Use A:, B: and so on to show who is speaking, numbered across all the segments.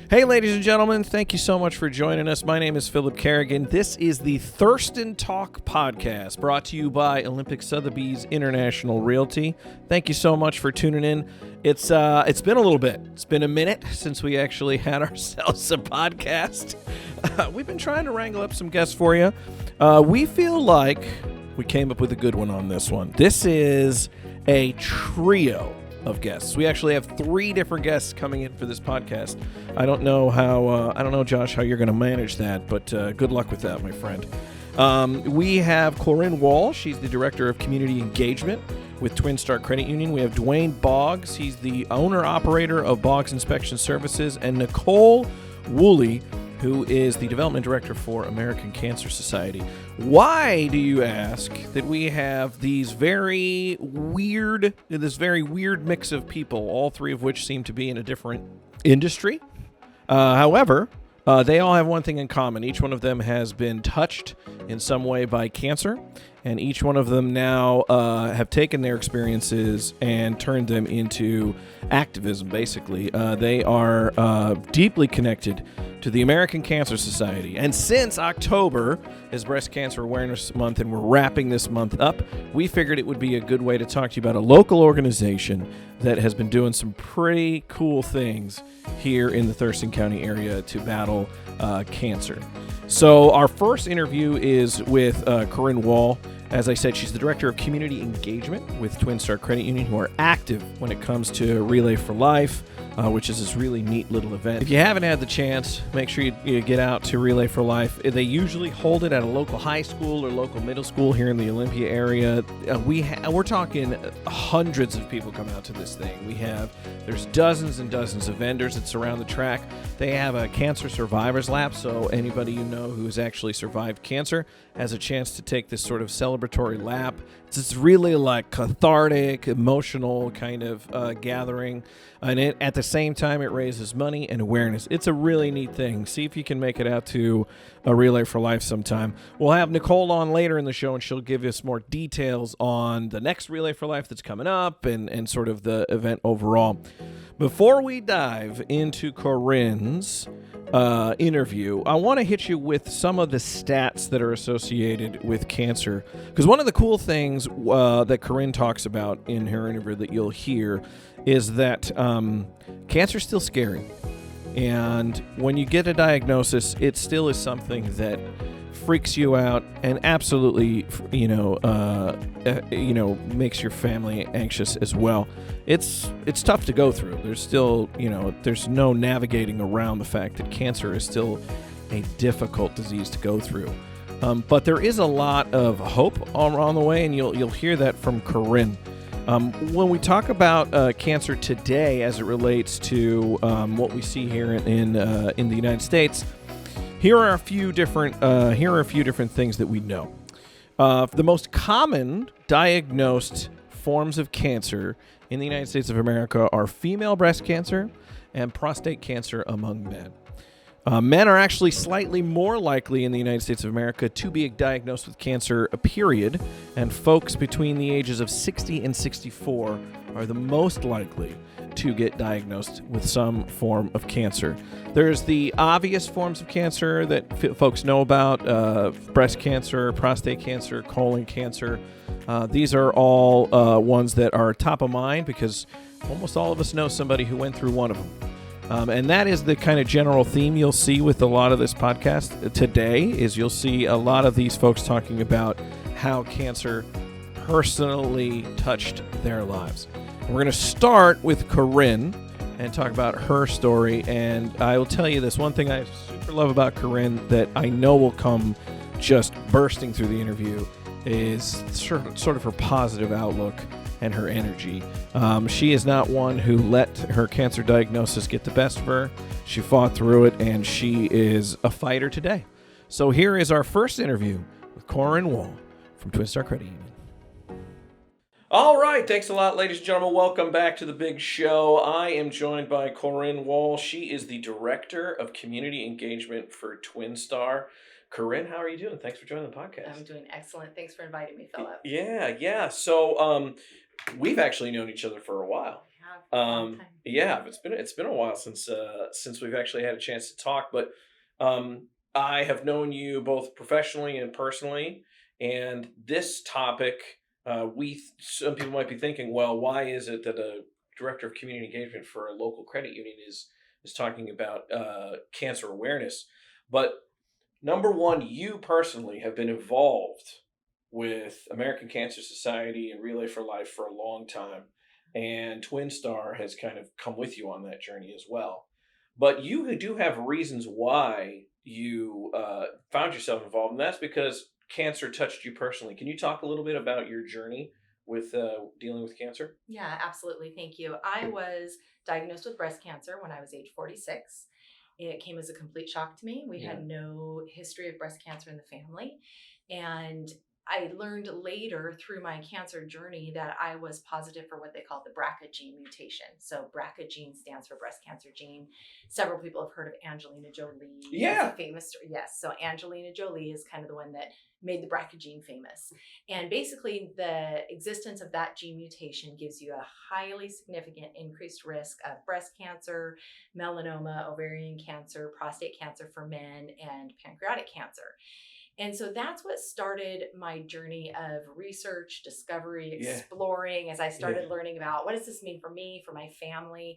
A: Hey, ladies and gentlemen, thank you so much for joining us. My name is Philip Kerrigan. This is the Thurston Talk podcast brought to you by Olympic Sotheby's International Realty. Thank you so much for tuning in. It's been a little bit. It's been a minute since we actually had ourselves a podcast. We've been trying to wrangle up some guests for you. We feel like we came up with a good one on this one. This is a trio of guests. We actually have 3 different guests coming in for this podcast. I don't know, Josh, how you're going to manage that, but good luck with that, my friend. We have Corinne Wall. She's the Director of Community Engagement with Twin Star Credit Union. We have Dwayne Boggs. He's the owner-operator of Boggs Inspection Services, and Nicole Woolley, who is the Development Director for American Cancer Society. Why, do you ask, that we have this very weird mix of people, all 3 of which seem to be in a different industry? However, they all have one thing in common. Each one of them has been touched in some way by cancer, and each one of them now have taken their experiences and turned them into activism, basically. They are deeply connected to the American Cancer Society. And since October is Breast Cancer Awareness Month and we're wrapping this month up, we figured it would be a good way to talk to you about a local organization that has been doing some pretty cool things here in the Thurston County area to battle cancer. So our first interview is with Corinne Wall. As I said, she's the Director of Community Engagement with Twin Star Credit Union, who are active when it comes to Relay for Life, which is this really neat little event. If you haven't had the chance, make sure you get out to Relay for Life. They usually hold it at a local high school or local middle school here in the Olympia area. We're talking hundreds of people come out to this thing. There's dozens and dozens of vendors that surround the track. They have a cancer survivors lap, so anybody you know who has actually survived cancer has a chance to take this sort of celebratory lap. It's really like cathartic, emotional kind of gathering, and at the same time it raises money and awareness. It's a really neat thing. See if you can make it out to a Relay for Life sometime. We'll have Nicole on later in the show, and she'll give us more details on the next Relay for Life that's coming up and sort of the event overall. Before we dive into Corinne's interview, I want to hit you with some of the stats that are associated with cancer. Because one of the cool things that Corinne talks about in her interview that you'll hear is that cancer is still scary. And when you get a diagnosis, it still is something that freaks you out and absolutely, makes your family anxious as well. It's tough to go through. There's still, there's no navigating around the fact that cancer is still a difficult disease to go through. But there is a lot of hope on the way, and you'll hear that from Corinne. When we talk about cancer today, as it relates to what we see here in the United States, here are a few different things that we know. The most common diagnosed forms of cancer in the United States of America are female breast cancer and prostate cancer among men. Men are actually slightly more likely in the United States of America to be diagnosed with cancer, period, and folks between the ages of 60 and 64 are the most likely to get diagnosed with some form of cancer. There's the obvious forms of cancer that folks know about, breast cancer, prostate cancer, colon cancer. These are all ones that are top of mind because almost all of us know somebody who went through one of them. And that is the kind of general theme you'll see with a lot of this podcast today, is you'll see a lot of these folks talking about how cancer personally touched their lives. And we're going to start with Corinne and talk about her story. And I will tell you this, one thing I super love about Corinne that I know will come just bursting through the interview is sort of her positive outlook and her energy. She is not one who let her cancer diagnosis get the best of her. She fought through it, and she is a fighter today. So here is our first interview with Corinne Wall from Twin Star Credit Union. All right, thanks a lot, ladies and gentlemen. Welcome back to the big show. I am joined by Corinne Wall. She is the Director of Community Engagement for Twin Star. Corinne, how are you doing? Thanks for joining the podcast.
B: I'm doing excellent. Thanks for inviting me, Philip.
A: Yeah. So we've actually known each other for a while.
B: have for a long time.
A: Yeah, it's been a while since we've actually had a chance to talk, but I have known you both professionally and personally, and this topic, some people might be thinking, well, why is it that a director of community engagement for a local credit union is talking about cancer awareness? But number one, you personally have been involved with American Cancer Society and Relay for Life for a long time, and Twin Star has kind of come with you on that journey as well. But you do have reasons why you found yourself involved, and that's because cancer touched you personally. Can you talk a little bit about your journey with dealing with cancer?
B: Yeah, absolutely. Thank you. I was diagnosed with breast cancer when I was age 46. It came as a complete shock to me. We
A: Yeah.
B: had no history of breast cancer in the family. And I learned later through my cancer journey that I was positive for what they call the BRCA gene mutation. So BRCA gene stands for breast cancer gene. Several people have heard of Angelina Jolie.
A: Yeah.
B: As a famous, yes. So Angelina Jolie is kind of the one that made the BRCA gene famous. And basically the existence of that gene mutation gives you a highly significant increased risk of breast cancer, melanoma, ovarian cancer, prostate cancer for men, and pancreatic cancer. And so that's what started my journey of research, discovery, exploring as I started learning about what does this mean for me, for my family.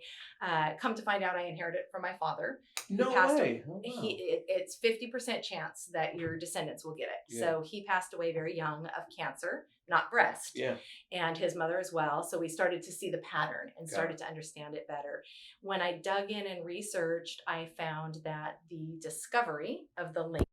B: Come to find out, I inherited it from my father.
A: No way. Oh, wow.
B: It's 50% chance that your descendants will get it.
A: Yeah.
B: So he passed away very young of cancer, not breast, and his mother as well. So we started to see the pattern and started to understand it better. When I dug in and researched, I found that the discovery of the link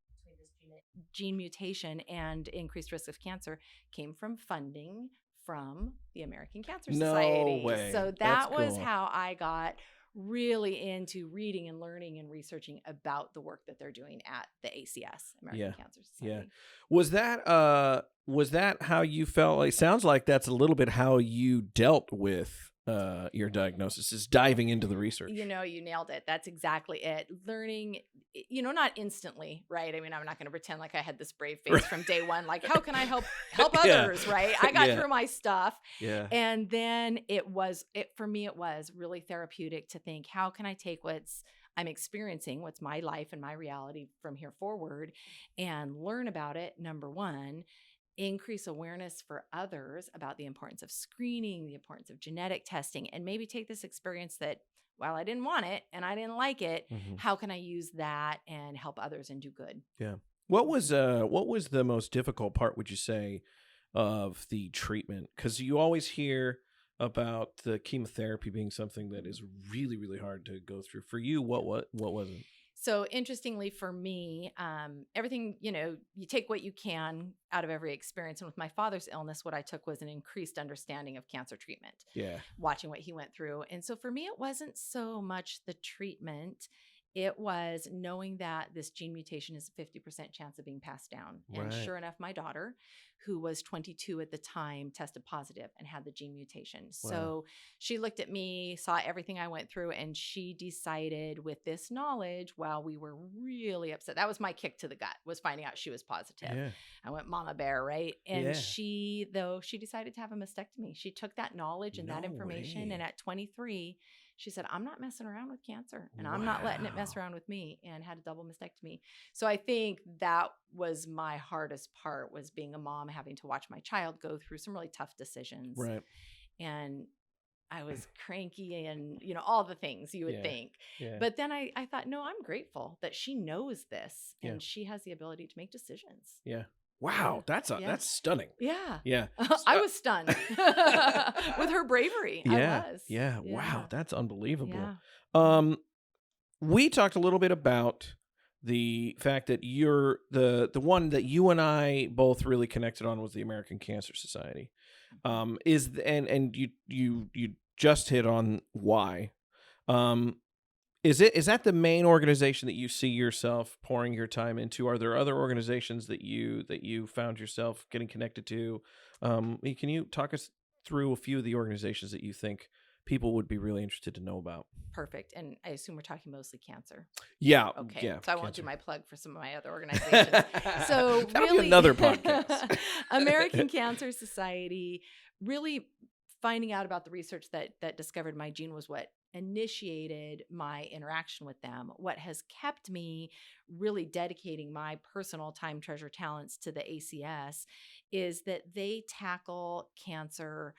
B: gene mutation and increased risk of cancer came from funding from the American Cancer Society.
A: No way.
B: So that was how I got really into reading and learning and researching about the work that they're doing at the ACS, American Cancer Society.
A: Yeah. Was that how you felt? It sounds like that's a little bit how you dealt with your diagnosis, is diving into the research.
B: You nailed it. That's exactly it. Learning, not instantly, right? I mean, I'm not going to pretend like I had this brave face from day one, like, how can I help others, right? I got through my stuff.
A: Yeah.
B: And then for me, it was really therapeutic to think, how can I take I'm experiencing, what's my life and my reality from here forward, and learn about it, number one, increase awareness for others about the importance of screening, the importance of genetic testing, and maybe take this experience that, while I didn't want it and I didn't like it, how can I use that and help others and do good?
A: Yeah. What was the most difficult part, would you say, of the treatment? Because you always hear about the chemotherapy being something that is really, really hard to go through. For you, what was it?
B: So interestingly for me, everything, you take what you can out of every experience. And with my father's illness, what I took was an increased understanding of cancer treatment. Yeah. Watching what he went through. And so for me, it wasn't so much the treatment. It was knowing that this gene mutation is a 50% chance of being passed down. Right. And sure enough, my daughter, who was 22 at the time, tested positive and had the gene mutation. Wow. So she looked at me, saw everything I went through, and she decided, with this knowledge, while we were really upset, that was my kick to the gut, was finding out she was positive. Yeah. I went mama bear, right? And she decided to have a mastectomy. She took that knowledge and that information, and at 23, she said, I'm not messing around with cancer, and I'm not letting it mess around with me, and had a double mastectomy. So I think that was my hardest part, was being a mom, having to watch my child go through some really tough decisions. Right. And I was cranky and, all the things you would think. Yeah. But then I thought, no, I'm grateful that she knows this and she has the ability to make decisions.
A: Yeah. Wow, that's stunning.
B: Yeah.
A: Yeah.
B: I was stunned with her bravery.
A: Yeah.
B: I was.
A: Yeah. Wow, that's unbelievable. Yeah. We talked a little bit about the fact that you're the one that you and I both really connected on was the American Cancer Society. And you just hit on why. Is that the main organization that you see yourself pouring your time into? Are there other organizations that you found yourself getting connected to? Can you talk us through a few of the organizations that you think people would be really interested to know about?
B: Perfect. And I assume we're talking mostly cancer.
A: Yeah.
B: Okay.
A: Yeah,
B: so I won't do my plug for some of my other organizations. So
A: that'll be another podcast.
B: American Cancer Society really finding out about the research that discovered my gene was what initiated my interaction with them. What has kept me really dedicating my personal time, treasure, talents to the ACS is that they tackle cancer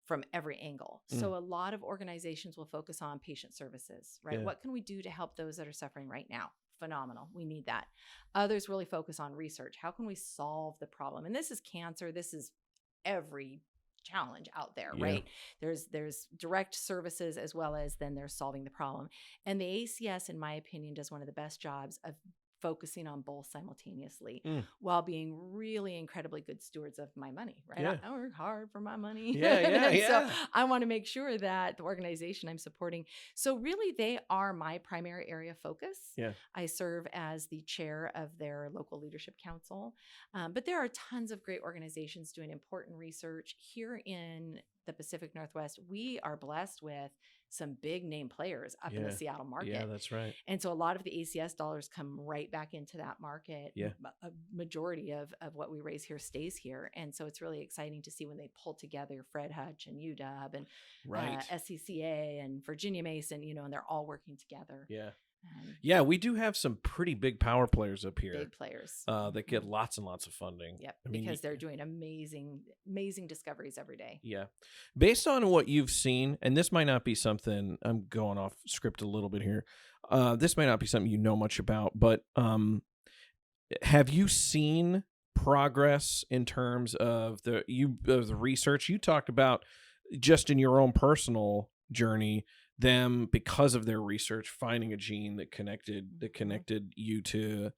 B: from every angle. So a lot of organizations will focus on patient services, right? What can we do to help those that are suffering right now? Phenomenal. We need that. Others really focus on research. How can we solve the problem? And this is cancer. This is every challenge out there, right? There's direct services as well as then there's solving the problem. And the ACS, in my opinion, does one of the best jobs of focusing on both simultaneously while being really incredibly good stewards of my money, right? I work hard for my money. So I want to make sure that the organization I'm supporting. So really they are my primary area of focus. I serve as the chair of their local leadership council. But there are tons of great organizations doing important research here in the Pacific Northwest. We are blessed with some big name players up in the Seattle market.
A: Yeah, that's right.
B: And so a lot of the ACS dollars come right back into that market. A majority of what we raise here stays here. And so it's really exciting to see when they pull together Fred Hutch and UW and SCCA and Virginia Mason, and they're all working together. Yeah, we do have some pretty big power players up here. Big players. That get lots and lots of funding. Because they're doing amazing discoveries every day. Based on what you've seen, and this might not be something, I'm going off script a little bit here. This might not be something you know much about, but have you seen progress in terms of the research you talked about just in your own personal journey? Them, because of their research, finding a gene that connected you to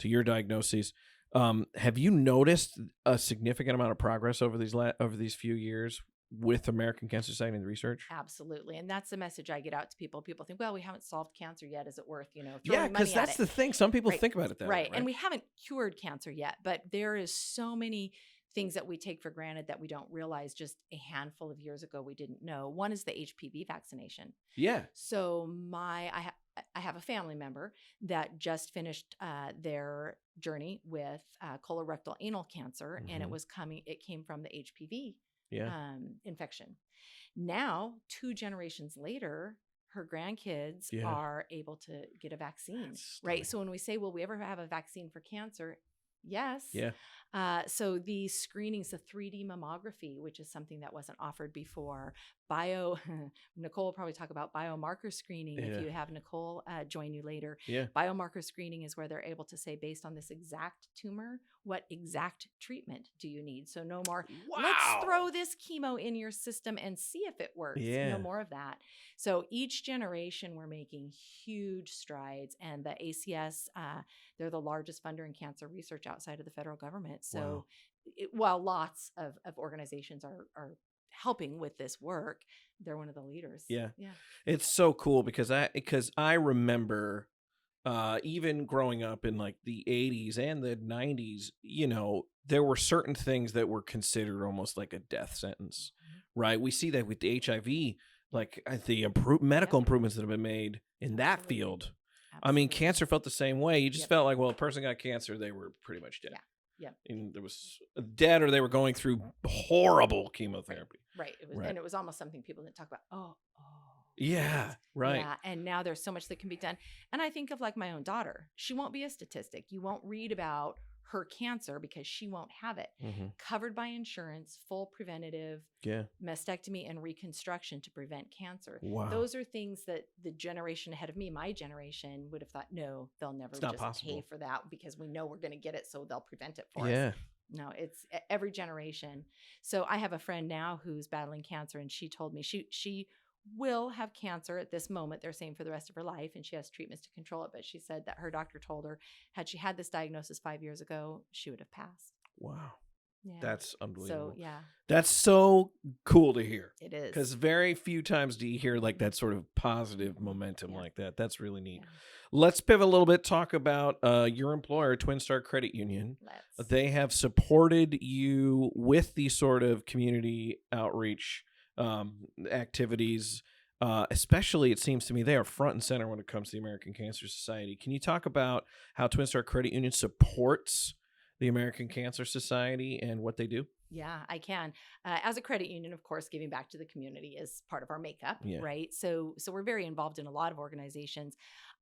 B: your diagnoses. Have you noticed a significant amount of progress over these few years with American Cancer Society and the research? Absolutely, and that's the message I get out to people. People think, well, we haven't solved cancer yet. Is it worth throwing money at it? Because that's the thing. Some people think about it that way. Right, and we haven't cured cancer yet, but there is so many things that we take for granted that we don't realize just a handful of years ago we didn't know. One is the HPV vaccination. So I have a family member that just finished their journey with colorectal anal cancer, and it came from the HPV infection. Now, 2 generations later, her grandkids are able to get a vaccine, right? So when we say, will we ever have a vaccine for cancer? Yes. So the screenings, the 3D mammography, which is something that wasn't offered before. Nicole will probably talk about biomarker screening if you have Nicole join you later. Biomarker screening is where they're able to say, based on this exact tumor, what exact treatment do you need? So no more, let's throw this chemo in your system and see if it works. No more of that. So each generation we're making huge strides, and the ACS, they're the largest funder in cancer research outside of the federal government. So while lots of organizations are helping with this work, they're one of the leaders. It's so cool because I remember even growing up in like the 80s and the 90s, there were certain things that were considered almost like a death sentence, right? We see that with the HIV, like the medical improvements that have been made in that field. I mean, cancer felt the same way. You just felt like, well, a person got cancer, they were pretty much dead. And there was dead, or they were going through horrible chemotherapy. And it was almost something people didn't talk about. Yeah. And now there's so much that can be done. And I think of like my own daughter. She won't be a statistic. You won't read about her cancer because she won't have it. Covered by insurance, full preventative, mastectomy and reconstruction to prevent cancer. Those are things that the generation ahead of me, my generation, would have thought, no, they'll never just pay for that because we know we're going to get it, so they'll prevent it for us. No, it's every generation. So I have a friend now who's battling cancer, and she told me she will have cancer at this moment, they're saying, for the rest of her life, and she has treatments to control it. But she said that her doctor told her, had she had this diagnosis 5 years ago, she would have passed. That's unbelievable. So that's so cool to hear. It is, because very few times do you hear like that sort of positive momentum like that. That's really neat. Let's pivot a little bit, talk about your employer, Twin Star Credit Union. They have supported you with these sort of community outreach activities, especially, it seems to me, they are front and center when it comes to the American Cancer Society. Can you talk about how Twin Star Credit Union supports the American Cancer Society and what they do? Yeah, I can. As a credit union, of course, giving back to the community is part of our makeup, right? So we're very involved in a lot of organizations.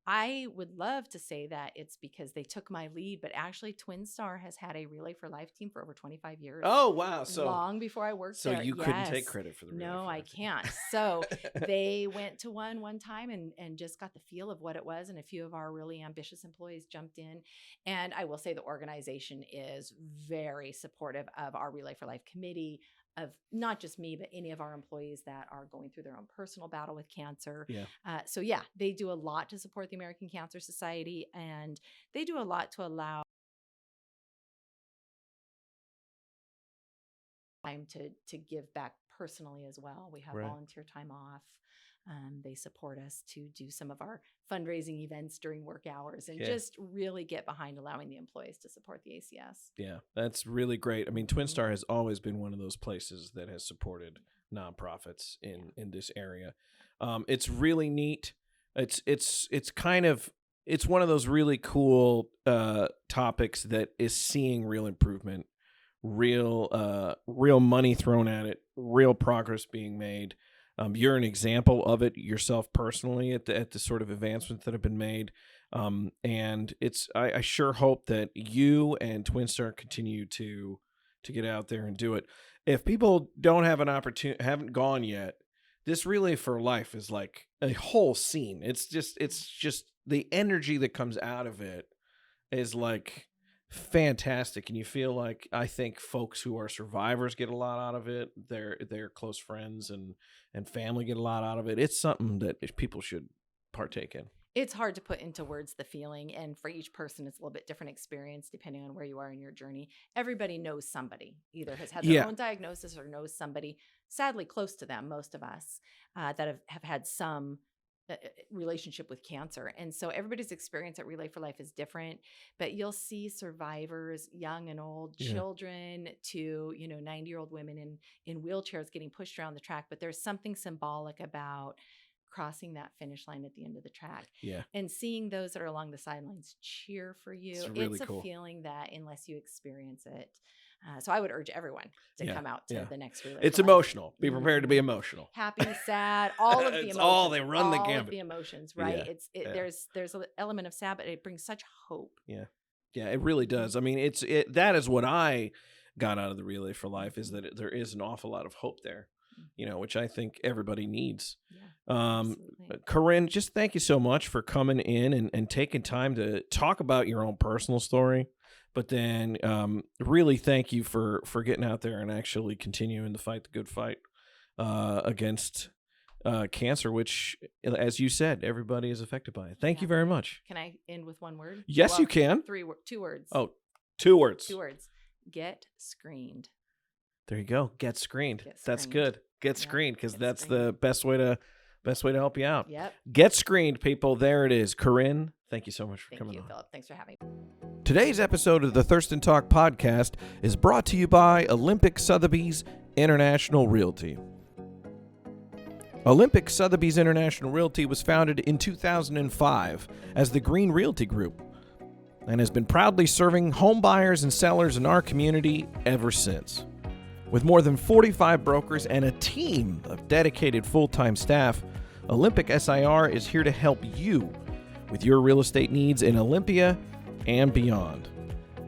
B: I would love to say that it's because they took my lead, but actually Twin Star has had a Relay for Life team for over 25 years.
A: Oh, wow. So
B: long before I worked there.
A: So you couldn't take credit for the Relay for Life.
B: No, I can't. So they went to one time and just got the feel of what it was. And a few of our really ambitious employees jumped in. And I will say the organization is very supportive of our Relay for Life committee, of not just me, but any of our employees that are going through their own personal battle with cancer. So they do a lot to support the American Cancer Society, and they do a lot to allow time to give back personally as well. We have volunteer time off. They support us to do some of our fundraising events during work hours and just really get behind allowing the employees to support the ACS. Yeah,
A: that's really great. I mean, Twin Star has always been one of those places that has supported nonprofits in this area. It's really neat. It's one of those really cool topics that is seeing real improvement, real money thrown at it, real progress being made. You're an example of it yourself personally at the sort of advancements that have been made. And I sure hope that you and Twin Star continue to get out there and do it. If people don't have an opportunity, haven't gone yet, this Relay for Life is like a whole scene. It's just the energy that comes out of it is like fantastic, and you feel like, I think folks who are survivors get a lot out of it. Their close friends and family get a lot out of it. It's something that people should partake in.
B: It's hard to put into words the feeling, and for each person it's a little bit different experience depending on where you are in your journey. Everybody knows somebody, either has had their own diagnosis or knows somebody sadly close to them, most of us, that have had some relationship with cancer. And so everybody's experience at Relay for Life is different, but you'll see survivors, young and old, children to 90-year-old women in wheelchairs getting pushed around the track. But there's something symbolic about crossing that finish line at the end of the track and seeing those that are along the sidelines cheer for you. It's a feeling that unless you experience it. So I would urge everyone to come out to the next Relay.
A: It's emotional. Be prepared to be emotional.
B: Happy, sad, all of the emotions.
A: They run the gamut.
B: All of the emotions, right? There's an element of sad, but it brings such hope.
A: Yeah, it really does. I mean, that is what I got out of the Relay for Life, is that there is an awful lot of hope there, which I think everybody needs. Corinne, just thank you so much for coming in and taking time to talk about your own personal story. But then really thank you for getting out there and actually continuing to fight the good fight against cancer, which, as you said, everybody is affected by it. Thank you very much.
B: Can I end with one word?
A: Yes, you can.
B: 2 words.
A: Oh, 2 words.
B: 2 words. Get screened.
A: There you go. Get screened. That's good. Get screened, because that's the best way to help you out.
B: Yep.
A: Get screened, people. There it is. Corinne, thank you so much for coming on.
B: Thank you, Philip. Thanks for having me.
A: Today's episode of the Thurston Talk podcast is brought to you by Olympic Sotheby's International Realty. Olympic Sotheby's International Realty was founded in 2005 as the Green Realty Group and has been proudly serving home buyers and sellers in our community ever since. With more than 45 brokers and a team of dedicated full-time staff, Olympic SIR is here to help you with your real estate needs in Olympia and beyond.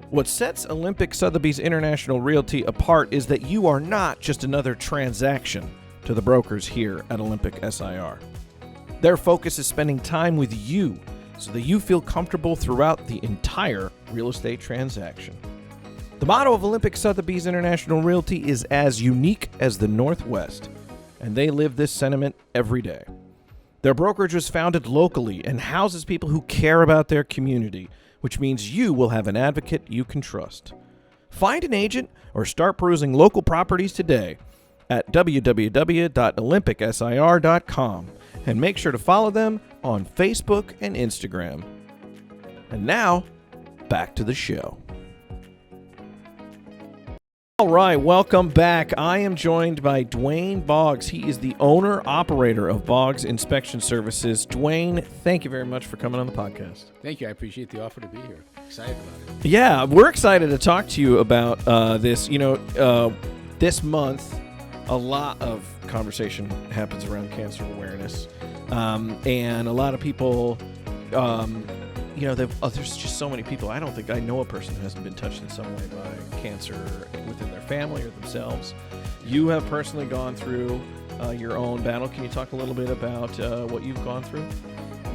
A: What sets Olympic Sotheby's International Realty apart is that you are not just another transaction to the brokers here at Olympic SIR. Their focus is spending time with you so that you feel comfortable throughout the entire real estate transaction. The motto of Olympic Sotheby's International Realty is as unique as the Northwest, and they live this sentiment every day. Their brokerage was founded locally and houses people who care about their community, which means you will have an advocate you can trust. Find an agent or start perusing local properties today at www.olympicsir.com, and make sure to follow them on Facebook and Instagram. And now, back to the show. All right, welcome back. I am joined by Dwayne Boggs. He is the owner-operator of Boggs Inspection Services. Dwayne, thank you very much for coming on the podcast.
C: Thank you. I appreciate the offer to be here. Excited about it.
A: Yeah, we're excited to talk to you about this. this month, a lot of conversation happens around cancer awareness, and a lot of people, there's just so many people. I don't think I know a person who hasn't been touched in some way by cancer within their family or themselves. You have personally gone through your own battle. Can you talk a little bit about what you've gone through?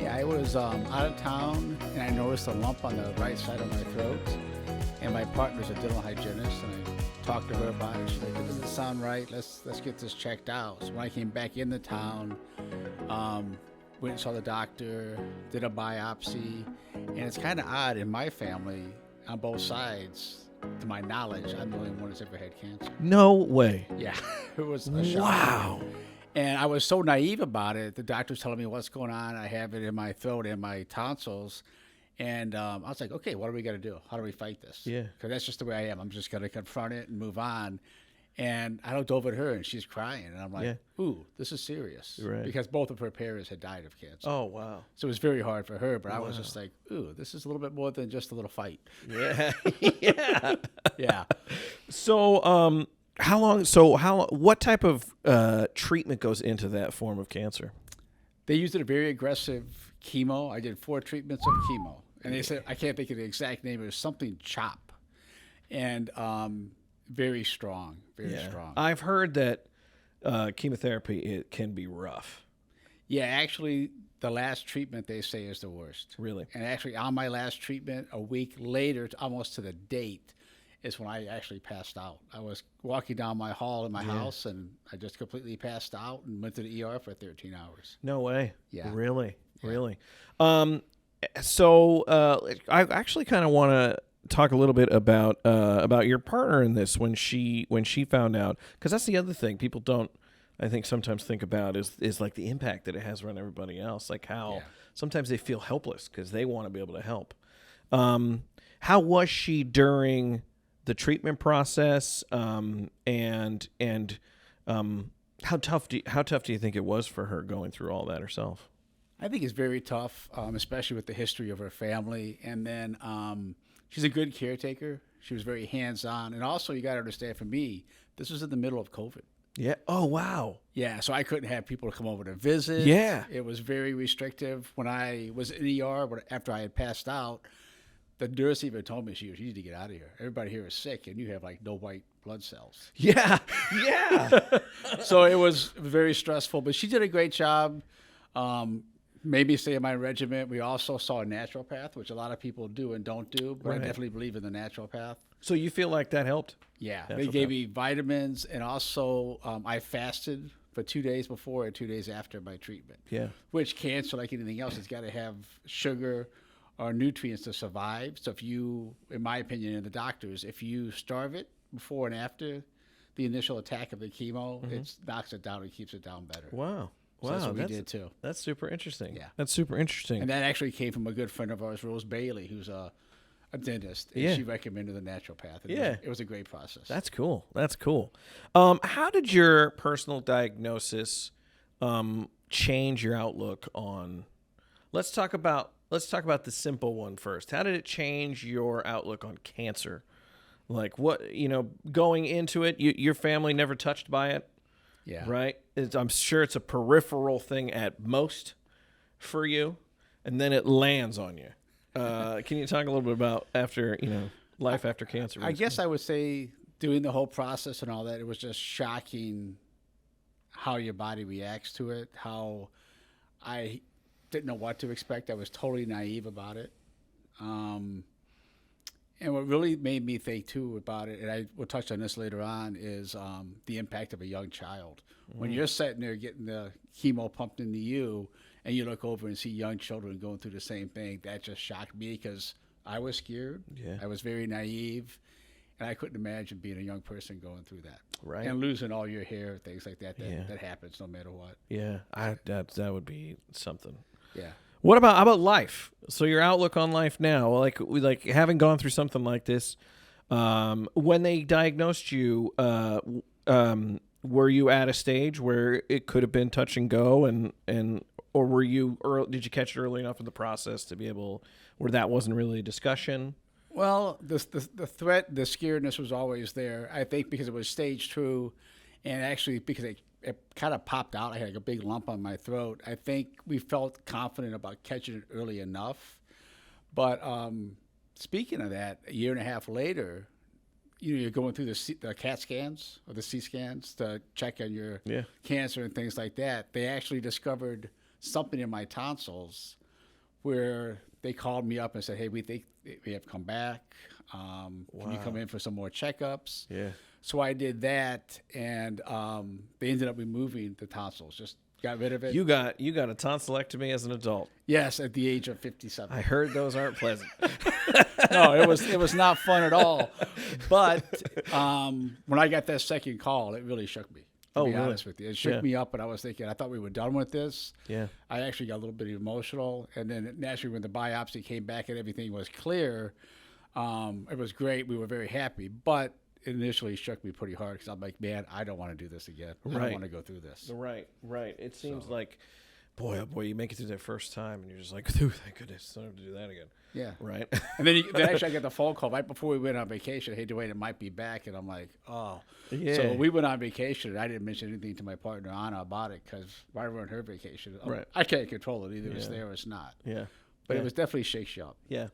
C: Yeah, I was out of town, and I noticed a lump on the right side of my throat. And my partner's a dental hygienist, and I talked to her about it. She's like, "That doesn't sound right. Let's get this checked out." So when I came back into town, went and saw the doctor, did a biopsy, and it's kind of odd in my family on both sides. To my knowledge, I'm the only one that's ever had cancer.
A: No way.
C: Yeah, it was a shock.
A: Wow.
C: And I was so naive about it. The doctor was telling me what's going on. I have it in my throat and my tonsils. And I was like, okay, what are we going to do? How do we fight this?
A: Yeah.
C: Because that's just the way I am. I'm just going to confront it and move on. And I looked over at her, and she's crying. And I'm like, ooh, this is serious.
A: Right.
C: Because both of her parents had died of cancer.
A: Oh, wow.
C: So it was very hard for her. But I was just like, ooh, this is a little bit more than just a little fight.
A: Yeah. Yeah.
C: Yeah.
A: So, what type of treatment goes into that form of cancer?
C: They used a very aggressive chemo. I did 4 treatments of chemo. And they said, I can't think of the exact name. It was something CHOP. And very strong, very strong.
A: I've heard that chemotherapy, it can be rough.
C: Yeah, actually, the last treatment they say is the worst.
A: Really?
C: And actually, on my last treatment, a week later, almost to the date, is when I actually passed out. I was walking down my hall in my house, and I just completely passed out and went to the ER for 13 hours.
A: No way.
C: Yeah.
A: Really? Yeah. Really? So I actually kind of want to talk a little bit about your partner in this when she found out, because that's the other thing people don't, I think, sometimes think about is like the impact that it has on everybody else, like how sometimes they feel helpless because they want to be able to help. How was she during the treatment process, and how tough do you think it was for her going through all that herself?
C: I think it's very tough, especially with the history of her family. And then she's a good caretaker. She was very hands-on. And also, you got to understand, for me, this was in the middle of COVID.
A: Yeah. Oh, wow.
C: Yeah, so I couldn't have people to come over to visit.
A: Yeah.
C: It was very restrictive. When I was in the ER, after I had passed out, the nurse even told me, you need to get out of here. Everybody here is sick, and you have, like, no white blood cells.
A: Yeah. Yeah.
C: So it was very stressful. But she did a great job. Made me stay in my regiment. We also saw a naturopath, which a lot of people do and don't do, but I definitely believe in the naturopath.
A: So you feel like that helped?
C: Yeah. They gave me vitamins, and also I fasted for 2 days before and 2 days after my treatment.
A: Yeah.
C: Which cancer, like anything else, has got to have sugar or nutrients to survive. So if you, in my opinion, and the doctors, if you starve it before and after the initial attack of the chemo, it knocks it down and keeps it down better.
A: Wow.
C: So that's what we did too.
A: That's super interesting.
C: Yeah.
A: That's super interesting.
C: And that actually came from a good friend of ours, Rose Bailey, who's a dentist. And she recommended the naturopath. And it was a great process.
A: That's cool. That's cool. How did your personal diagnosis change your outlook on? Let's talk about the simple one first. How did it change your outlook on cancer? Like what, going into it, your family never touched by it.
C: Yeah.
A: Right? I'm sure it's a peripheral thing at most for you, and then it lands on you. Can you talk a little bit about life after cancer?
C: I guess I would say doing the whole process and all that, it was just shocking how your body reacts to it, how I didn't know what to expect. I was totally naive about it. And what really made me think, too, about it, and I will touch on this later on, is the impact of a young child. When you're sitting there getting the chemo pumped into you, and you look over and see young children going through the same thing, that just shocked me because I was scared. Yeah. I was very naive, and I couldn't imagine being a young person going through that.
A: Right.
C: And losing all your hair, things like that. That happens no matter what.
A: Yeah, that would be something.
C: Yeah.
A: How about life? So your outlook on life now, like having gone through something like this, when they diagnosed you, were you at a stage where it could have been touch and go, or did you catch it early enough in the process to be able, where that wasn't really a discussion?
C: Well, the threat, the scaredness was always there. I think because it was stage 2, and actually because it kind of popped out. I had like a big lump on my throat. I think we felt confident about catching it early enough. But speaking of that, a year and a half later, you're going through the CAT scans or the C scans to check on your cancer and things like that. They actually discovered something in my tonsils where they called me up and said, hey, we think we have come back. Can you come in for some more checkups?
A: Yeah.
C: So I did that, and they ended up removing the tonsils, just got rid of it.
A: You got a tonsillectomy as an adult.
C: Yes, at the age of 57.
A: I heard those aren't pleasant.
C: No, it was not fun at all. But when I got that second call, it really shook me. To be honest with you, it shook me up, and I was thinking, I thought we were done with this.
A: Yeah. I
C: actually got a little bit emotional, and then naturally, when the biopsy came back and everything was clear, it was great. We were very happy, but it initially shook me pretty hard because I'm like, man, I don't want to do this again. I don't want to go through this.
A: Right. It seems like, boy, oh boy, you make it through that first time, and you're just like, thank goodness, I don't have to do that again.
C: Yeah.
A: Right.
C: And then actually I got the phone call right before we went on vacation. Hey, Dwayne, it might be back. And I'm like, oh.
A: Yeah.
C: So we went on vacation, and I didn't mention anything to my partner, Anna, about it because why were on her vacation?
A: Right.
C: I can't control it. Either it's there or it's not.
A: Yeah.
C: But it was definitely shakes you up.
A: Yeah.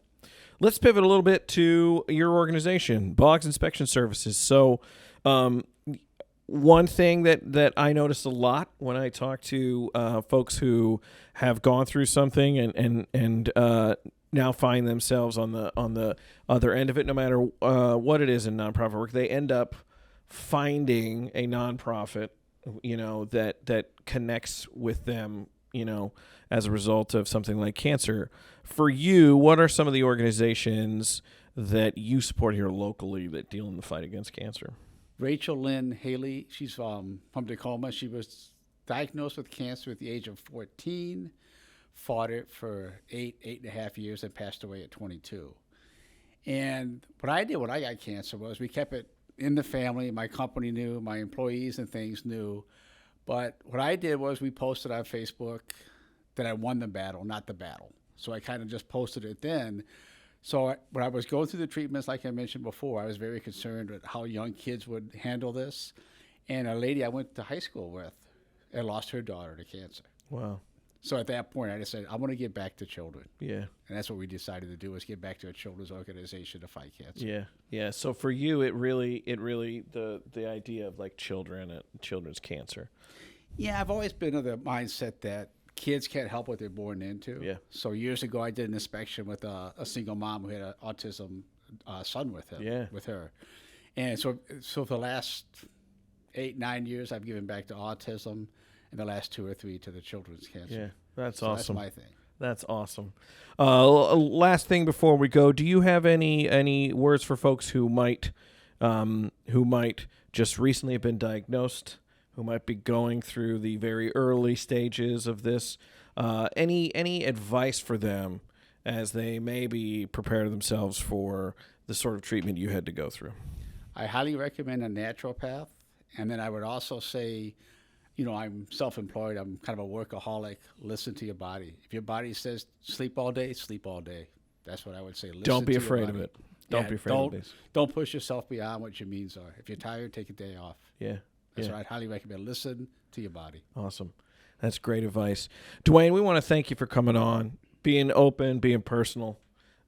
A: Let's pivot a little bit to your organization, Boggs Inspection Services. So one thing that I notice a lot when I talk to folks who have gone through something and now find themselves on the other end of it, no matter what it is in nonprofit work, they end up finding a nonprofit, that connects with them, as a result of something like cancer. For you, what are some of the organizations that you support here locally that deal in the fight against cancer?
C: Rachel Lynn Haley, she's from Tacoma. She was diagnosed with cancer at the age of 14, fought it for 8.5 years, and passed away at 22. And what I did when I got cancer was we kept it in the family. My company knew, my employees and things knew. But what I did was we posted on Facebook that I won the battle, not the battle. So I kind of just posted it then. So when I was going through the treatments, like I mentioned before, I was very concerned with how young kids would handle this. And a lady I went to high school with had lost her daughter to cancer.
A: Wow.
C: So at that point, I decided I want to get back to children. Yeah. And that's what we decided to do, was get back to a children's organization to fight cancer.
A: Yeah. Yeah. So for you, it really the idea of like children's cancer.
C: Yeah, I've always been of the mindset that kids can't help what they're born into.
A: Yeah.
C: So years ago, I did an inspection with a single mom who had an autism son with her. And so for the last 8-9 years, I've given back to autism, and the last 2 or 3 to the children's cancer.
A: Yeah, that's awesome.
C: That's my thing.
A: That's awesome. Last thing before we go, do you have any words for folks who might just recently have been diagnosed, who might be going through the very early stages of this? Any advice for them as they maybe prepare themselves for the sort of treatment you had to go through?
C: I highly recommend a naturopath. And then I would also say, I'm self-employed. I'm kind of a workaholic. Listen to your body. If your body says sleep all day, sleep all day. That's what I would say.
A: Don't be afraid of it. Don't be afraid of it.
C: Don't push yourself beyond what your means are. If you're tired, take a day off.
A: Yeah.
C: That's what I'd highly recommend. Listen to your body.
A: Awesome. That's great advice. Dwayne, we want to thank you for coming on, being open, being personal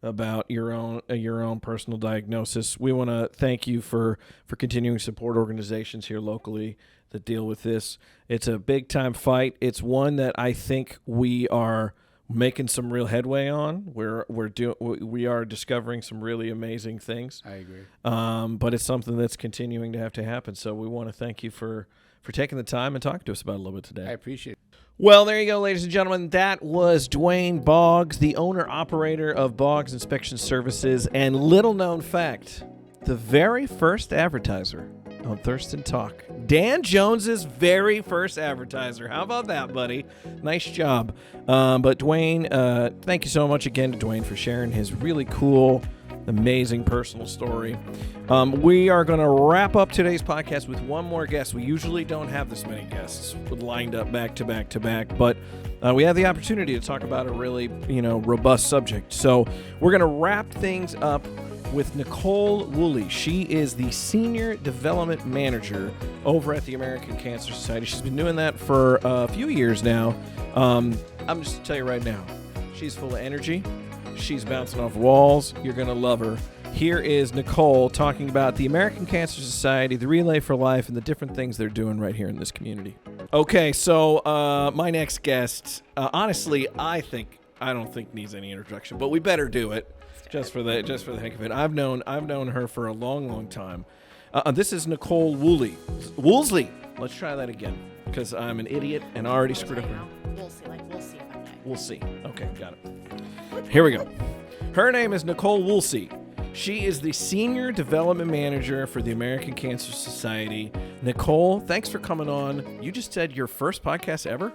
A: about your own personal diagnosis. We want to thank you for continuing to support organizations here locally that deal with this. It's a big time fight. It's one that I think we are making some real headway on. We are discovering some really amazing things.
C: I agree.
A: But it's something that's continuing to have to happen. So we want to thank you for taking the time and talking to us about it a little bit today.
C: I appreciate it.
A: Well, there you go, ladies and gentlemen. That was Dwayne Boggs, the owner-operator of Boggs Inspection Services, and little known fact, the very first advertiser on Thurston Talk. Dan Jones's very first advertiser. How about that, buddy? Nice job. But Dwayne, thank you so much again to Dwayne for sharing his really cool, amazing personal story. We are going to wrap up today's podcast with one more guest. We usually don't have this many guests lined up back to back to back, but we have the opportunity to talk about a really, robust subject. So we're going to wrap things up with Nicole Woolley. She is the Senior Development Manager over at the American Cancer Society. She's been doing that for a few years now. I'm just going to tell you right now, she's full of energy. She's bouncing off walls. You're going to love her. Here is Nicole talking about the American Cancer Society, the Relay for Life, and the different things they're doing right here in this community. Okay, so my next guest, honestly, I don't think needs any introduction, but we better do it just for the heck of it. I've known her for a long time. This is Nicole Woolley. Woolsey. Let's try that again because I'm an idiot and I already screwed up.
B: We'll see if I'm right.
A: We'll see. Okay, got it. Here we go. Her name is Nicole Woolsey. She is the Senior Development Manager for the American Cancer Society. Nicole, thanks for coming on. You just said your first podcast ever?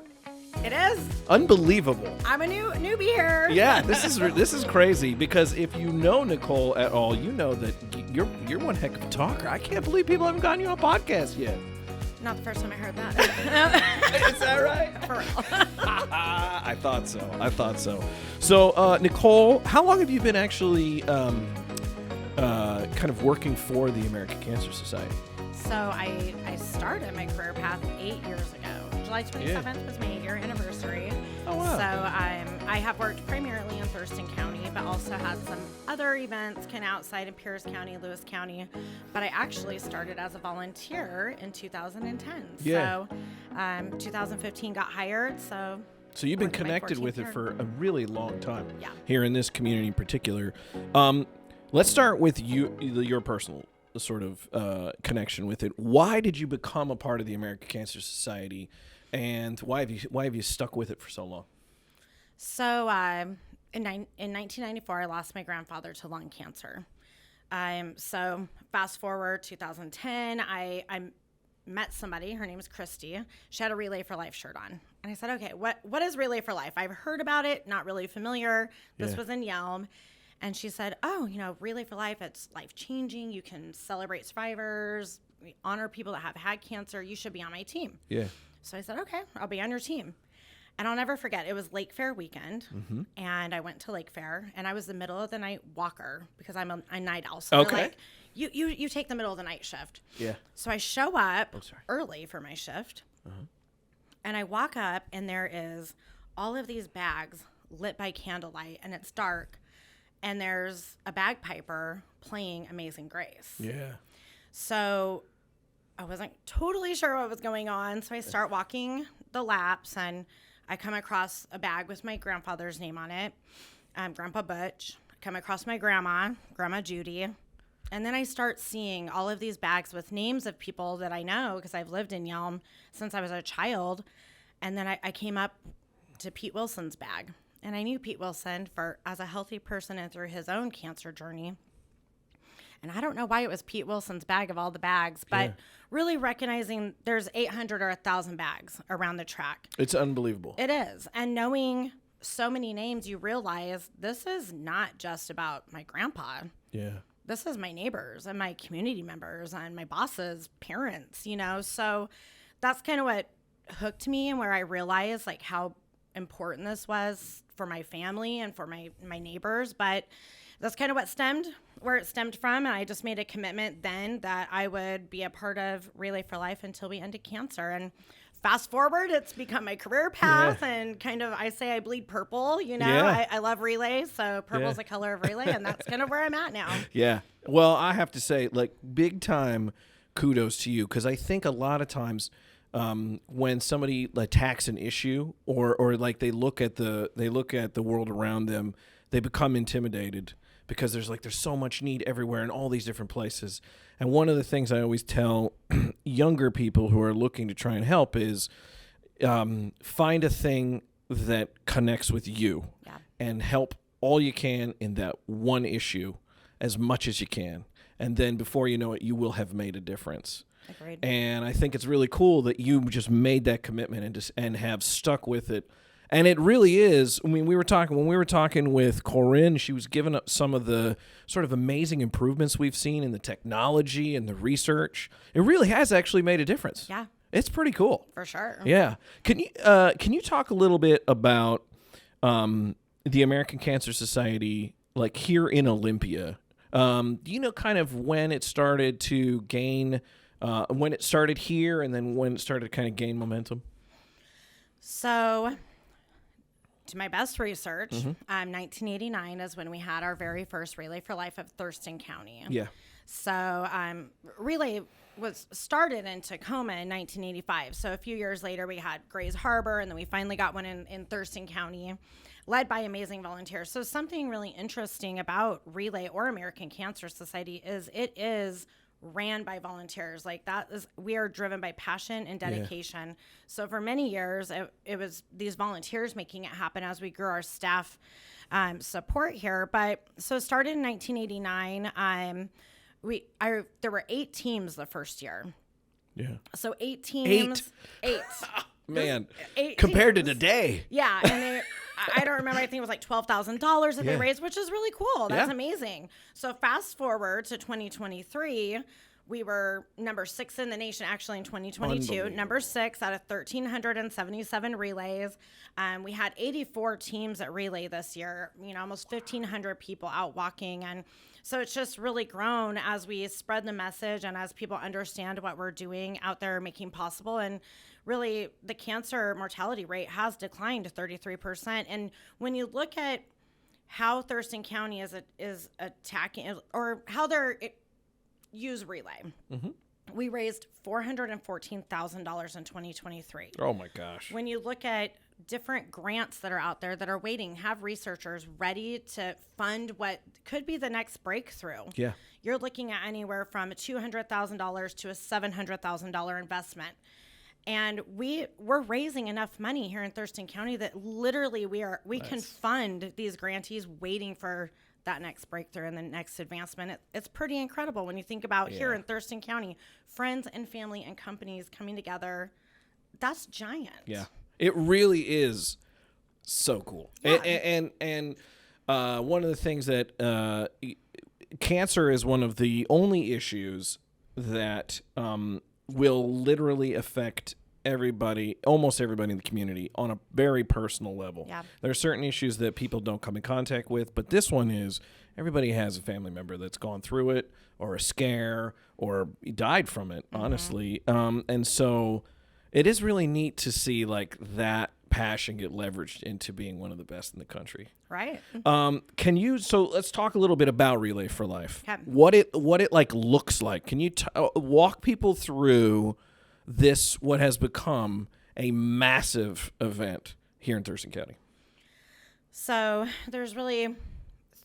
D: It is.
A: Unbelievable.
D: I'm a newbie here.
A: Yeah, this is crazy because if you know Nicole at all, you know that you're one heck of a talker. I can't believe people haven't gotten you on a podcast yet.
D: Not the first time I heard that.
A: Is that right?
D: For real.
A: I thought so. So, Nicole, how long have you been actually kind of working for the American Cancer Society?
D: So I started my career path 8 years ago. July 27th was my 8-year anniversary.
A: Oh, wow.
D: So I have worked primarily in Thurston County, but also had some other events kind of outside in Pierce County, Lewis County. But I actually started as a volunteer in 2010.
A: Yeah.
D: So 2015 got hired. So
A: you've been connected with it for a really long time.
D: Yeah.
A: Here in this community in particular. Let's start with your personal sort of connection with it. Why did you become a part of the American Cancer Society, and why have you stuck with it for so long?
D: So in 1994, I lost my grandfather to lung cancer. So fast forward 2010, I met somebody. Her name is Christy. She had a Relay for Life shirt on. And I said, okay, what is Relay for Life? I've heard about it, not really familiar. This was in Yelm. And she said, oh, Relay for Life, it's life-changing. You can celebrate survivors, honor people that have had cancer. You should be on my team. Yeah. So I said, okay, I'll be on your team. And I'll never forget, it was Lake Fair weekend, and I went to Lake Fair, and I was the middle of the night walker because I'm a night owl. So they're like, you take the middle of the night shift. Yeah. So I show up early for my shift, and I walk up, and there is all of these bags lit by candlelight, and it's dark. And there's a bagpiper playing Amazing Grace. Yeah. So I wasn't totally sure what was going on. So I start walking the laps, and I come across a bag with my grandfather's name on it, Grandpa Butch. I come across my Grandma Judy. And then I start seeing all of these bags with names of people that I know because I've lived in Yelm since I was a child. And then I came up to Pete Wilson's bag. And I knew Pete Wilson as a healthy person and through his own cancer journey. And I don't know why it was Pete Wilson's bag of all the bags, but really recognizing there's 800 or 1,000 bags around the track.
A: It's unbelievable.
D: It is. And knowing so many names, you realize this is not just about my grandpa. Yeah. This is my neighbors and my community members and my boss's parents, So that's kind of what hooked me and where I realized like how important this was for my family and for my neighbors. But that's kind of where it stemmed from. And I just made a commitment then that I would be a part of Relay for Life until we ended cancer. And fast forward, it's become my career path and kind of, I say I bleed purple, I love Relay. So purple's the color of Relay, and that's kind of where I'm at now. Yeah.
A: Well, I have to say, like, big time kudos to you, because I think a lot of times when somebody attacks an issue or like they look at the world around them, they become intimidated because there's so much need everywhere in all these different places. And one of the things I always tell younger people who are looking to try and help is find a thing that connects with you and help all you can in that one issue as much as you can. And then before you know it, you will have made a difference. Agreed. And I think it's really cool that you just made that commitment and have stuck with it. And it really is. I mean, when we were talking with Corinne, she was giving up some of the sort of amazing improvements we've seen in the technology and the research. It really has actually made a difference.
D: Yeah.
A: It's pretty cool.
D: For sure.
A: Yeah. Can you talk a little bit about the American Cancer Society, like here in Olympia? Do you know kind of when it started to gain, when it started here and then when it started to kind of gain momentum?
D: So, to my best research, 1989 is when we had our very first Relay for Life of Thurston County.
A: Yeah.
D: So, Relay was started in Tacoma in 1985. So a few years later, we had Grays Harbor, and then we finally got one in Thurston County, led by amazing volunteers. So something really interesting about Relay or American Cancer Society is it is ran by volunteers. Like that is, we are driven by passion and dedication. Yeah. So for many years, it was these volunteers making it happen as we grew our staff support here. But so it started in 1989. There were 8 teams the first year. Yeah. So 8 teams. 8.
A: Man, 8 compared teams. To today.
D: Yeah, and I don't remember. I think it was like $12,000 that they raised, which is really cool. That's amazing. So fast forward to 2023, we were number 6 in the nation. Actually, in 2022, number 6 out of 1,377 relays. We had 84 teams at Relay this year. Almost 1,500 people out walking, and so it's just really grown as we spread the message and as people understand what we're doing out there making possible. And really, the cancer mortality rate has declined to 33%. And when you look at how Thurston County is attacking or how they're use Relay, we raised $414,000 in 2023.
A: Oh my gosh.
D: When you look at different grants that are out there that are waiting, have researchers ready to fund what could be the next breakthrough. Yeah. You're looking at anywhere from $200,000 to a $700,000 investment. And we're raising enough money here in Thurston County that literally we can fund these grantees waiting for that next breakthrough and the next advancement. It's pretty incredible when you think about here in Thurston County, friends and family and companies coming together. That's giant.
A: Yeah. It really is so cool. Yeah. And one of the things that cancer is one of the only issues that will literally affect everybody, almost everybody in the community on a very personal level. Yeah. There are certain issues that people don't come in contact with, but this one is everybody has a family member that's gone through it or a scare or died from it, honestly. And so it is really neat to see like that passion get leveraged into being one of the best in the country.
D: Right.
A: So let's talk a little bit about Relay for Life. Okay. What it like looks like. Can you walk people through this, what has become a massive event here in Thurston County?
D: So there's really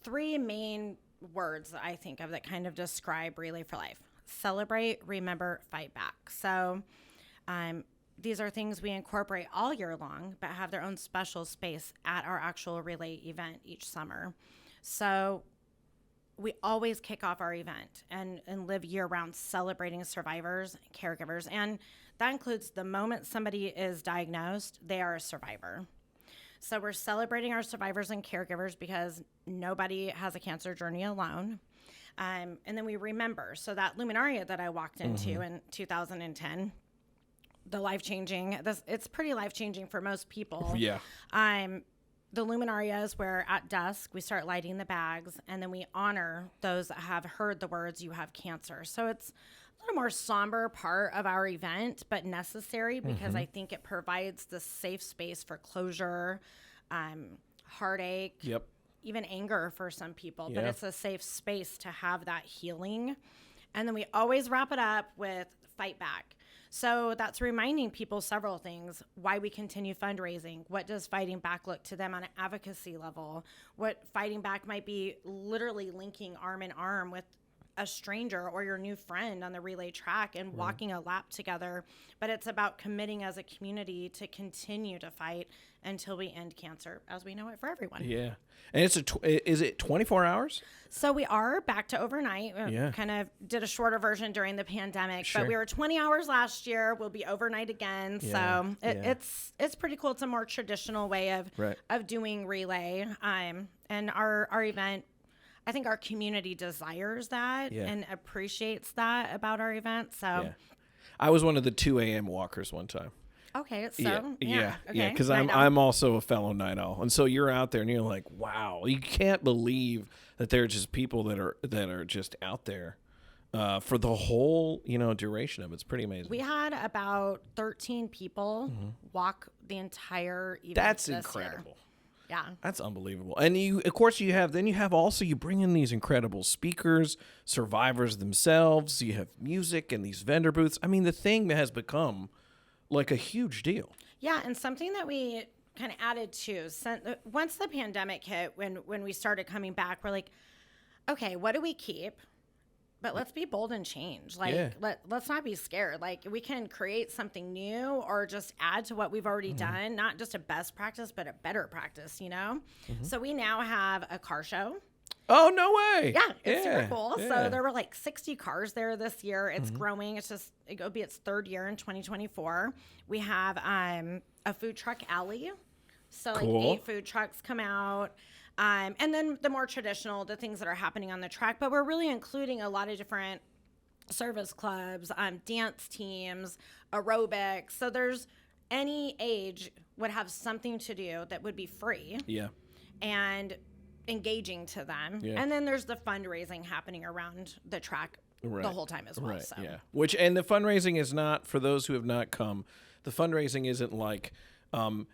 D: 3 main words that I think of that kind of describe Relay for Life: celebrate, remember, fight back. So these are things we incorporate all year long, but have their own special space at our actual Relay event each summer. So we always kick off our event and live year-round celebrating survivors, caregivers, and that includes the moment somebody is diagnosed, they are a survivor. So we're celebrating our survivors and caregivers because nobody has a cancer journey alone. And then we remember. So that luminaria that I walked into in 2010, it's pretty life-changing for most people. Yeah. The luminaria is where at dusk we start lighting the bags, and then we honor those that have heard the words, "You have cancer." So it's a little more somber part of our event, but necessary because I think it provides the safe space for closure, heartache, even anger for some people. But it's a safe space to have that healing. And then we always wrap it up with fight back. So that's reminding people several things: why we continue fundraising, what does fighting back look to them on an advocacy level, what fighting back might be literally linking arm in arm with a stranger or your new friend on the Relay track and walking a lap together. But it's about committing as a community to continue to fight until we end cancer as we know it for everyone.
A: Yeah. And is it 24 hours?
D: So we are back to overnight. Kind of did a shorter version during the pandemic, but we were 20 hours last year. We'll be overnight again. So it's pretty cool. It's a more traditional way of doing Relay. And our event, I think our community desires that and appreciates that about our event. So
A: I was one of the 2 a.m. walkers one time.
D: Okay, so
A: yeah,
D: okay,
A: because I'm also a fellow night owl, and so you're out there and you're like, wow, you can't believe that there are just people that are just out there for the whole duration of it. It's pretty amazing.
D: We had about 13 people walk the entire event.
A: That's
D: this
A: incredible.
D: Year. Yeah,
A: that's unbelievable. And you bring in these incredible speakers, survivors themselves. You have music and these vendor booths. I mean, the thing has become like a huge deal.
D: Yeah, and something that we kind of added to once the pandemic hit, when we started coming back, we're like, okay, what do we keep? But let's be bold and change. Like, let's not be scared. Like, we can create something new or just add to what we've already done, not just a best practice, but a better practice, So we now have a car show.
A: Oh, no way.
D: Yeah, it's super cool.
A: Yeah.
D: So there were like 60 cars there this year. It's growing. It'll be its third year in 2024. We have a food truck alley. So
A: cool.
D: like 8 food trucks come out. And then the more traditional, the things that are happening on the track. But we're really including a lot of different service clubs, dance teams, aerobics. So there's any age would have something to do that would be free.
A: Yeah.
D: And engaging to them. Yeah. And then there's the fundraising happening around the track the whole time as well.
A: Right.
D: So.
A: Yeah. And the fundraising is not, for those who have not come, the fundraising isn't like,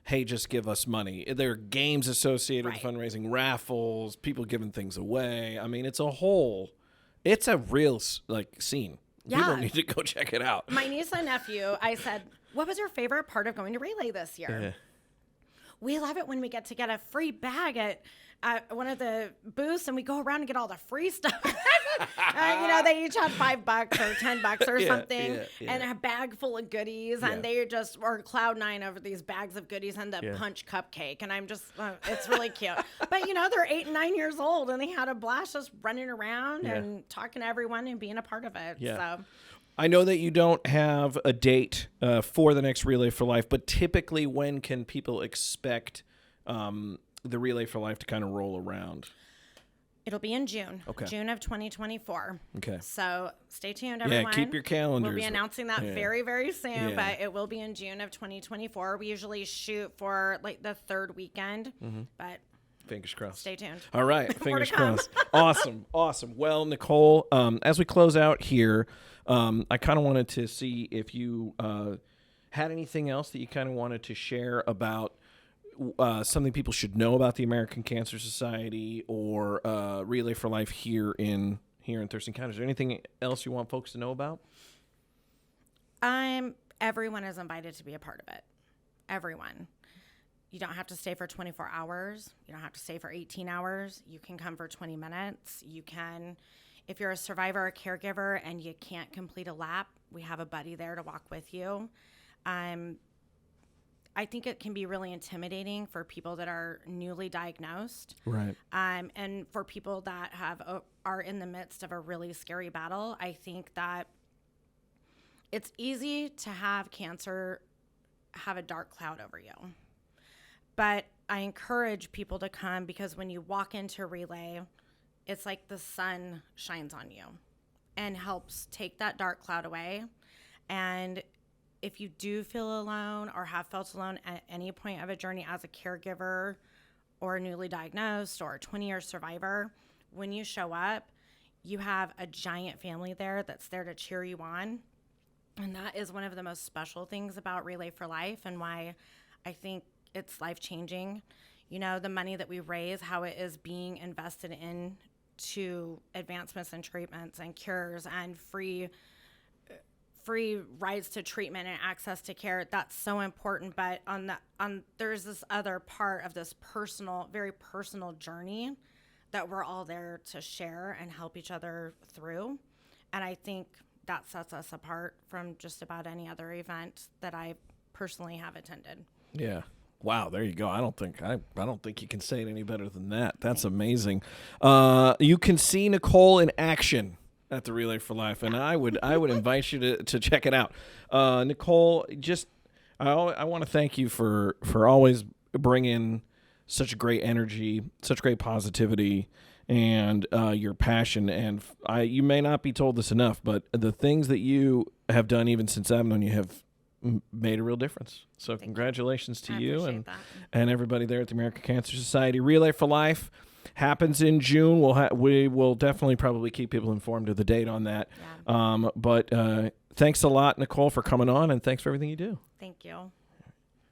A: hey, just give us money. There are games associated with fundraising, raffles, people giving things away. I mean, it's a real scene.
D: Yeah.
A: People need to go check it out.
D: My niece and nephew, I said, what was your favorite part of going to Relay this year?
A: Yeah.
D: We love it when we get to get a free bag at one of the booths and we go around and get all the free stuff. They each have $5 or $10 or something and a bag full of goodies and they just are cloud nine over these bags of goodies and the punch cupcake. And I'm just, it's really cute. But they're 8 and 9 years old and they had a blast just running around and talking to everyone and being a part of it.
A: Yeah.
D: So.
A: I know that you don't have a date for the next Relay for Life, but typically when can people expect the Relay for Life to kind of roll around?
D: It'll be in June.
A: Okay.
D: June of 2024.
A: Okay.
D: So stay tuned, everyone.
A: Yeah, keep your calendars.
D: We'll be announcing that very, very soon, but it will be in June of 2024. We usually shoot for like the third weekend, but
A: fingers crossed.
D: Stay tuned.
A: All right. Fingers crossed. Awesome. Well, Nicole, as we close out here, I kind of wanted to see if you had anything else that you kind of wanted to share about something people should know about the American Cancer Society or Relay for Life here in Thurston County. Is there anything else you want folks to know about?
D: Everyone is invited to be a part of it. Everyone. You don't have to stay for 24 hours. You don't have to stay for 18 hours. You can come for 20 minutes. You can, if you're a survivor or caregiver and you can't complete a lap, we have a buddy there to walk with you. I think it can be really intimidating for people that are newly diagnosed.
A: Right.
D: And for people that are in the midst of a really scary battle. I think that it's easy to have cancer have a dark cloud over you. But I encourage people to come because when you walk into Relay, it's like the sun shines on you and helps take that dark cloud away. And if you do feel alone or have felt alone at any point of a journey as a caregiver or a newly diagnosed or a 20-year survivor, when you show up, you have a giant family there that's there to cheer you on. And that is one of the most special things about Relay for Life and why I think it's life-changing. The money that we raise, how it is being invested in to advancements and treatments and cures and free rides to treatment and access to care. That's so important. But there's this other part of this very personal journey that we're all there to share and help each other through. And I think that sets us apart from just about any other event that I personally have attended.
A: Yeah. Wow, there you go. I don't think you can say it any better than that. That's amazing. You can see Nicole in action at the Relay for Life, and I would invite you to check it out. Nicole, I want to thank you for always bringing such great energy, such great positivity, and your passion. And you may not be told this enough, but the things that you have done, even since I've known you, have made a real difference. So congratulations to you and
D: that.
A: And everybody there at the American Cancer Society. Relay for Life happens in June. We will definitely probably keep people informed of the date on that.
D: Yeah.
A: But thanks a lot, Nicole, for coming on, and thanks for everything you do.
D: Thank you.